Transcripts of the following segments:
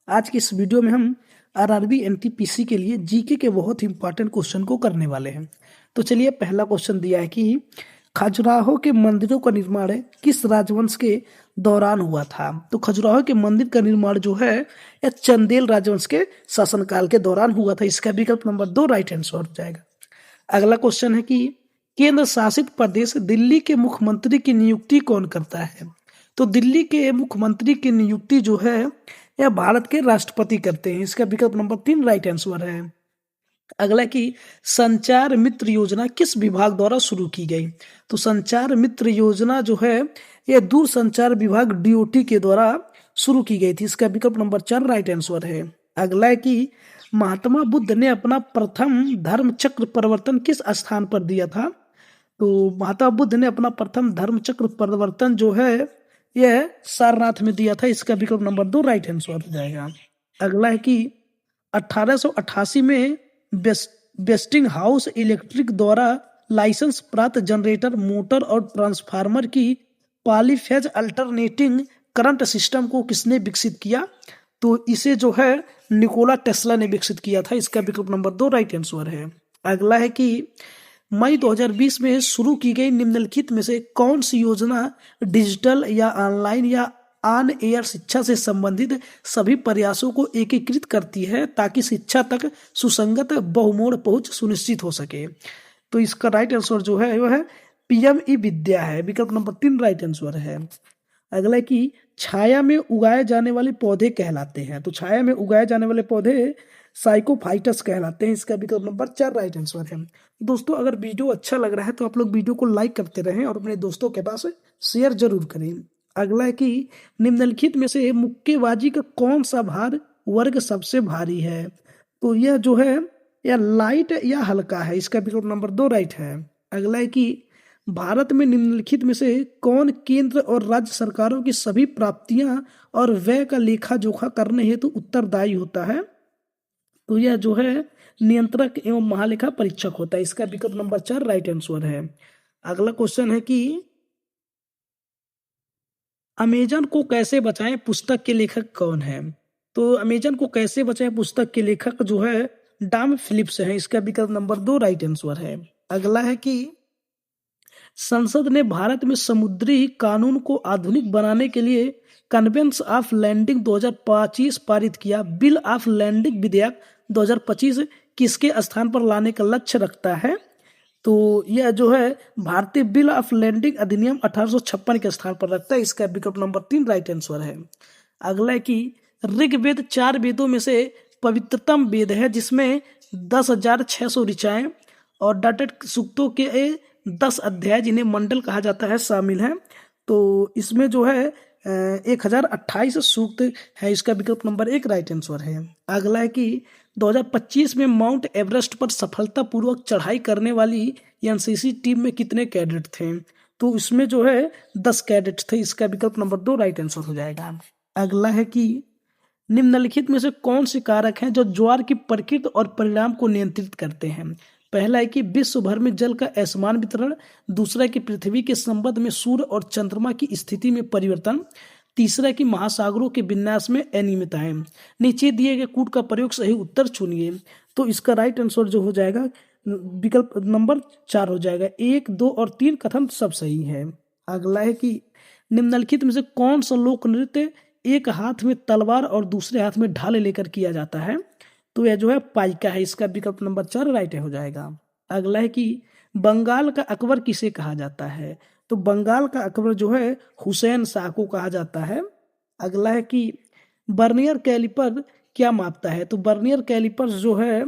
आज की इस वीडियो में हम आरआरबी एनटीपीसी के लिए जीके के बहुत ही इंपॉर्टेंट क्वेश्चन को करने वाले हैं। तो चलिए, पहला क्वेश्चन दिया है कि खजुराहो के मंदिरों का निर्माण किस राजवंश के दौरान हुआ था। तो खजुराहो के मंदिर का निर्माण जो है यह चंदेल राजवंश के शासनकाल के दौरान हुआ था। इसका विकल्प नंबर 2 राइट आंसर हो जाएगा। अगला क्वेश्चन है कि केंद्र शासित प्रदेश दिल्ली के मुख्यमंत्री की नियुक्ति कौन करता है। तो दिल्ली के मुख्यमंत्री की नियुक्ति जो है यह भारत के राष्ट्रपति करते हैं। इसका विकल्प नंबर 3 राइट आंसर है। अगला कि संचार मित्र योजना किस विभाग द्वारा शुरू की गई। तो संचार मित्र योजना जो है यह दूरसंचार विभाग डीओटी के द्वारा शुरू की गई थी। इसका विकल्प नंबर 4 राइट आंसर है। अगला है कि महात्मा बुद्ध ने अपना प्रथम धर्म चक्र परिवर्तन किस स्थान पर दिया था। तो महात्मा बुद्ध ने अपना प्रथम धर्म चक्र परिवर्तन जो है यह सारनाथ में दिया था। इसका विकल्प नंबर 2 राइट आंसर हो जाएगा। अगला है कि 1888 में वेस्टिंग हाउस इलेक्ट्रिक द्वारा लाइसेंस प्राप्त जनरेटर मोटर और ट्रांसफार्मर की पॉलीफेज अल्टरनेटिंग करंट सिस्टम को किसने विकसित किया। तो इसे जो है निकोला टेस्ला ने विकसित किया था। इसका विकल्प नंबर 2 राइट आंसर है। अगला है कि मई 2020 में शुरू की गई निम्नलिखित में से कौन सी योजना डिजिटल या ऑनलाइन या ऑन एयर शिक्षा से संबंधित सभी प्रयासों को एकीकृत करती है ताकि शिक्षा तक सुसंगत बहुमोड़ पहुंच सुनिश्चित हो सके। तो इसका राइट आंसर जो है वह है पीएम ई विद्या है। विकल्प नंबर 3 राइट आंसर है। अगला की छाया में उगाए जाने वाले पौधे कहलाते हैं। तो छाया में उगाए जाने वाले पौधे साइकोफाइटस कहलाते हैं। इसका विकल्प नंबर 4 राइट आंसर है। दोस्तों, अगर वीडियो अच्छा लग रहा है तो आप लोग वीडियो को लाइक करते रहें और अपने दोस्तों के पास शेयर जरूर करें। अगला है कि निम्नलिखित में से मुक्केबाजी का कौन सा भार वर्ग सबसे भारी है। तो यह जो है यह लाइट या हल्का है। इसका विकल्प नंबर 2 राइट है। अगला है कि भारत में निम्नलिखित में से कौन केंद्र और राज्य सरकारों की सभी प्राप्तियां और व्यय का लेखा जोखा करने हेतु उत्तरदायी होता है। तो यह जो है नियंत्रक एवं महालेखा परीक्षक होता है। इसका विकल्प नंबर 4 राइट आंसर है। अगला क्वेश्चन है कि अमेजन को कैसे बचाएं पुस्तक के लेखक कौन है। तो अमेजन को कैसे बचाएं पुस्तक के लेखक जो है डॉम फिलिप्स है। इसका विकल्प नंबर 2 राइट आंसर है। अगला है कि संसद ने भारत में समुद्री कानून को आधुनिक बनाने के लिए कन्वेंस ऑफ लैंडिंग 2025 पारित किया। बिल ऑफ लैंडिंग विधेयक 2025 किसके स्थान पर लाने का लक्ष्य रखता है। तो यह जो है भारतीय बिल ऑफ लैंडिंग अधिनियम 1856 के स्थान पर रखता है। इसका विकल्प नंबर 3 राइट आंसर है। अगला है कि ऋग्वेद 4 वेदों में से पवित्रतम वेद है जिसमें 10,600 ऋचाएं और डाटेड सूक्तों के 10 अध्याय जिन्हें मंडल कहा जाता है शामिल हैं। तो इसमें जो है 1028 सूक्त है। इसका विकल्प नंबर 1 राइट आंसर है। अगला है कि 2025 में माउंट एवरेस्ट पर सफलतापूर्वक चढ़ाई करने वाली एनसीसी टीम में कितने कैडेट थे। तो इसमें जो है 10 कैडेट थे। इसका विकल्प नंबर 2 राइट आंसर हो जाएगा। अगला है कि निम्नलिखित में से कौन से कारक हैं जो ज्वार की प्रकृति और परिणाम को नियंत्रित करते हैं। पहला है कि विश्व भर में जल का असमान वितरण। दूसरा है कि पृथ्वी के संबंध में सूर्य और चंद्रमा की स्थिति में परिवर्तन। तीसरा है कि महासागरों के विन्यास में अनियमितताएं। नीचे दिए गए कूट का प्रयोग सही उत्तर चुनिए। तो इसका राइट आंसर जो हो जाएगा विकल्प नंबर 4 हो जाएगा। 1, 2 और 3 कथन सब सही है। अगला है कि निम्नलिखित में से कौन सा लोक नृत्य एक हाथ में तलवार और दूसरे हाथ में ढाल लेकर किया जाता है। तो यह जो है पाइका है। इसका विकल्प नंबर 4 राइट हो जाएगा। अगला है कि बंगाल का अकबर किसे कहा जाता है। तो बंगाल का अकबर जो है हुसैन शाह को कहा जाता है। अगला है कि बर्नियर कैलिपर क्या मापता है। तो बर्नियर कैलिपर जो है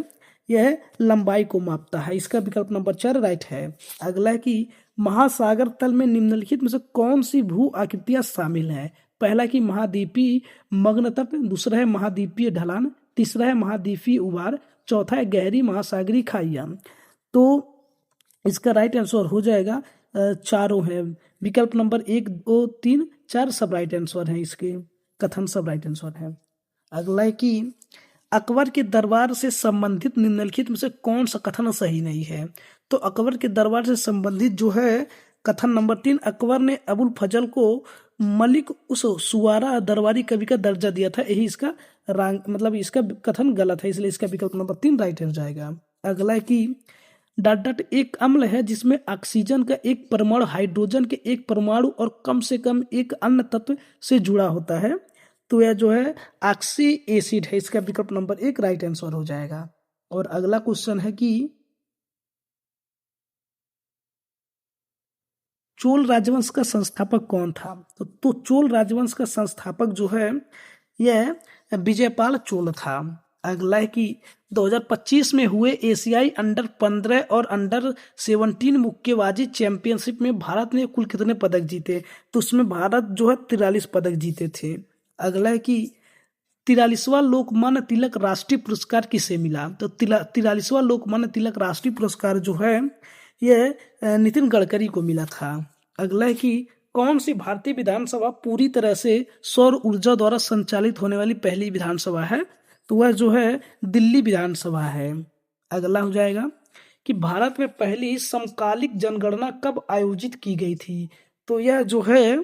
यह लंबाई को मापता है। इसका विकल्प नंबर 4 राइट है। अगला है कि महासागर तल में निम्नलिखित में से कौन सी भू आकृतियां शामिल हैं। पहला कि महाद्वीपीय मग्न तट, दूसरा है महाद्वीपीय ढलान, तीसरा है महाद्वीपीय उभार, चौथा है गहरी महासागरीय खाइयां। तो इसका राइट आंसर हो जाएगा चारों है। विकल्प नंबर 1, 2, 3, 4 सब राइट आंसर है। इसके कथन सब राइट आंसर है। अगला है कि अकबर के दरबार से संबंधित निम्नलिखित में से कौन सा कथन सही नहीं है। तो अकबर के दरबार से संबंधित जो है कथन नंबर 3, अकबर ने अबुल फजल को मलिक उस सुवारा दरबारी कवि का दर्जा दिया था। यही इसका रैंक, मतलब इसका कथन गलत है, इसलिए इसका विकल्प नंबर 3 राइट हो जाएगा। अगला है कि डॉट डॉट एक अम्ल है जिसमें ऑक्सीजन का एक परमाणु हाइड्रोजन के एक परमाणु और कम से कम एक अन्य तत्व से जुड़ा होता है। तो यह जो है ऑक्सी एसिड है, इसका विकल्प नंबर 1 राइट आंसर हो जाएगा। और अगला क्वेश्चन है कि चोल राजवंश का संस्थापक कौन था? तो चोल राजवंश का संस्थापक जो है यह विजयपाल चोल था। अगला है कि 2025 में हुए एशियाई अंडर 15 और अंडर 17 मुक्केबाजी चैंपियनशिप में भारत ने कुल कितने पदक जीते? तो उसमें भारत जो है 43 पदक जीते थे। अगला है कि 43वां लोकमान्य तिलक राष्ट्रीय पुरस्कार किसे मिला? तो 43वां लोकमान्य तिलक राष्ट्रीय पुरस्कार जो है यह नितिन गडकरी को मिला था। अगला है कि कौन सी भारतीय विधानसभा पूरी तरह से सौर ऊर्जा द्वारा संचालित होने वाली पहली विधानसभा है? तो वह जो है दिल्ली विधानसभा है। अगला हो जाएगा कि भारत में पहली समकालिक जनगणना कब आयोजित की गई थी? तो यह जो है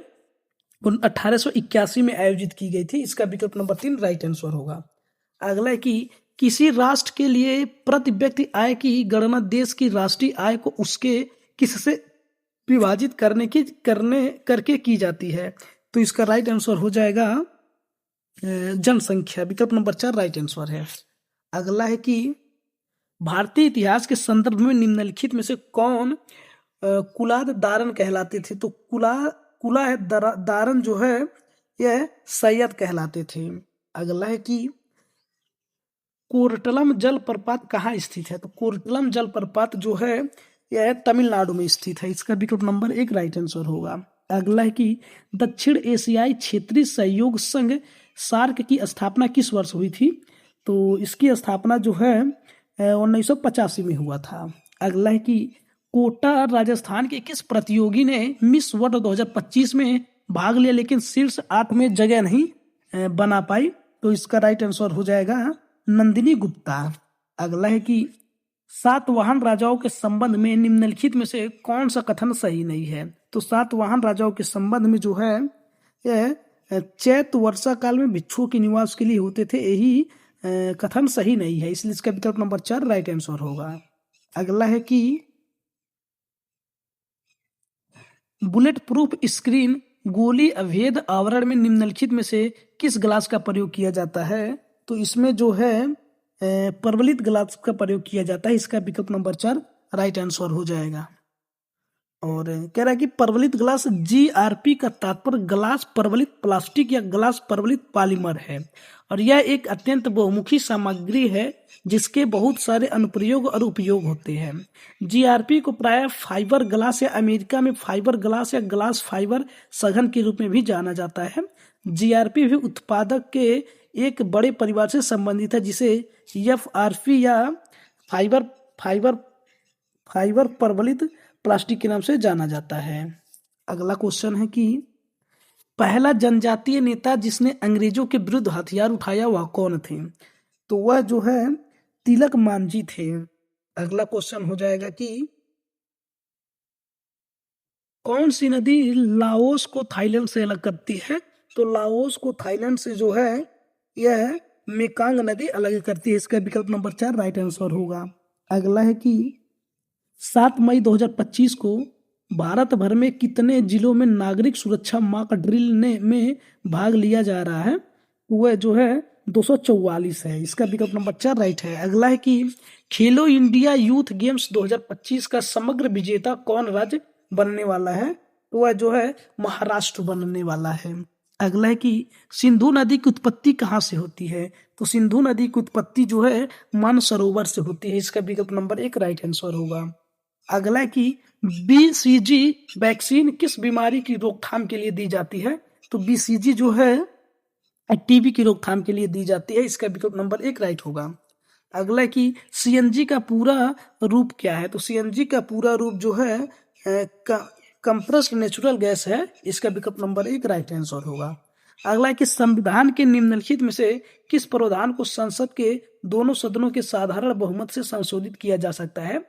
1881 में आयोजित की गई थी। इसका विकल्प नंबर 3 राइट आंसर होगा। अगला है कि किसी राष्ट्र के लिए प्रति व्यक्ति आय की गणना देश की राष्ट्रीय आय को उसके किससे विभाजित करके की जाती है? तो इसका राइट आंसर हो जाएगा जनसंख्या, विकल्प नंबर 4 राइट आंसर है। अगला है कि भारतीय इतिहास के संदर्भ में निम्नलिखित में से कौन कुलाद दारन कहलाते थे? तो कुला है दारन जो है यह सैयद कहलाते थे। अगला है कि कोर्टलम जलप्रपात कहाँ स्थित है? तो कोर्टलम जलप्रपात जो है यह तमिलनाडु में स्थित है। इसका विकल्प नंबर 1 राइट आंसर होगा। अगला है कि दक्षिण एशियाई क्षेत्रीय सहयोग संघ सार्क की स्थापना किस वर्ष हुई थी? तो इसकी स्थापना जो है 1985 में हुआ था। अगला है कि कोटा राजस्थान के किस प्रतियोगी ने मिस वर्ल्ड 2025 में भाग लिया लेकिन शीर्ष 8 में जगह नहीं बना पाई? तो इसका राइट आंसर हो जाएगा नंदिनी गुप्ता। अगला है कि सातवाहन राजाओं के संबंध में निम्नलिखित में से कौन सा कथन सही नहीं है? तो सातवाहन राजाओं के संबंध में जो है यह चैत वर्षा काल में भिक्षुओं के निवास के लिए होते थे, यही कथन सही नहीं है, इसलिए इसका विकल्प नंबर 4 राइट आंसर होगा। अगला है कि बुलेट प्रूफ स्क्रीन गोली अभेद आवरण में निम्नलिखित में से किस ग्लास का प्रयोग किया जाता है? तो इसमें जो है परवलित ग्लास का प्रयोग किया जाता है। इसका विकल्प नंबर 4 राइट आंसर हो जाएगा। और कह रहा है कि परवलित ग्लास GRP का तात्पर्य ग्लास परवलित प्लास्टिक या ग्लास परवलित पॉलीमर है और यह एक अत्यंत बहुमुखी सामग्री है जिसके बहुत सारे अनुप्रयोग और उपयोग होते हैं। GRP को प्रायः फाइबर ग्लास या अमेरिका में फाइबर ग्लास या ग्लास फाइबर सघन के रूप में भी जाना जाता है। GRP भी उत्पादक के एक बड़े परिवार से संबंधित है जिसे FRP या फाइबर परवलित प्लास्टिक के नाम से जाना जाता है। अगला क्वेश्चन है कि पहला जनजातीय नेता जिसने अंग्रेजों के विरुद्ध हथियार उठाया वह कौन थे? तो वह जो है तिलक मांझी थे। अगला क्वेश्चन हो जाएगा कि कौन सी नदी लाओस को थाईलैंड से अलग करती है? तो लाओस को थाईलैंड से जो है यह मेकांग नदी अलग करती है। इसका विकल्प नंबर 4 राइट आंसर होगा। अगला है कि 7 मई 2025 को भारत भर में कितने जिलों में नागरिक सुरक्षा मॉक ड्रिल में भाग लिया जा रहा है? वह जो है 244 है। इसका विकल्प नंबर 4 राइट है। अगला है कि खेलो इंडिया यूथ गेम्स 2025 का समग्र विजेता कौन राज्य बनने वाला है? तो वह जो है महाराष्ट्र बनने वाला है। अगला है कि सिंधु नदी की उत्पत्ति कहाँ से होती है? तो सिंधु नदी की उत्पत्ति जो है मानसरोवर से होती है। इसका विकल्प नंबर 1 राइट आंसर होगा। अगला है कि BCG वैक्सीन किस बीमारी की रोकथाम के लिए दी जाती है? तो BCG जो है TB की रोकथाम के लिए दी जाती है। इसका विकल्प नंबर 1 राइट होगा। अगला है कि CNG का पूरा रूप क्या है? तो CNG का पूरा रूप जो है कंप्रेस्ड नेचुरल गैस है। इसका विकल्प नंबर 1 राइट आंसर होगा। अगला है कि संविधान के निम्नलिखित में से किस प्रावधान को संसद के दोनों सदनों के साधारण बहुमत से संशोधित किया जा सकता है?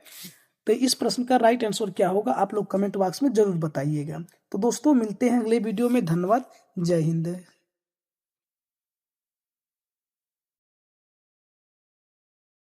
तो इस प्रश्न का राइट आंसर क्या होगा आप लोग कमेंट बॉक्स में जरूर बताइएगा। तो दोस्तों मिलते हैं अगले वीडियो में। धन्यवाद। जय हिंद।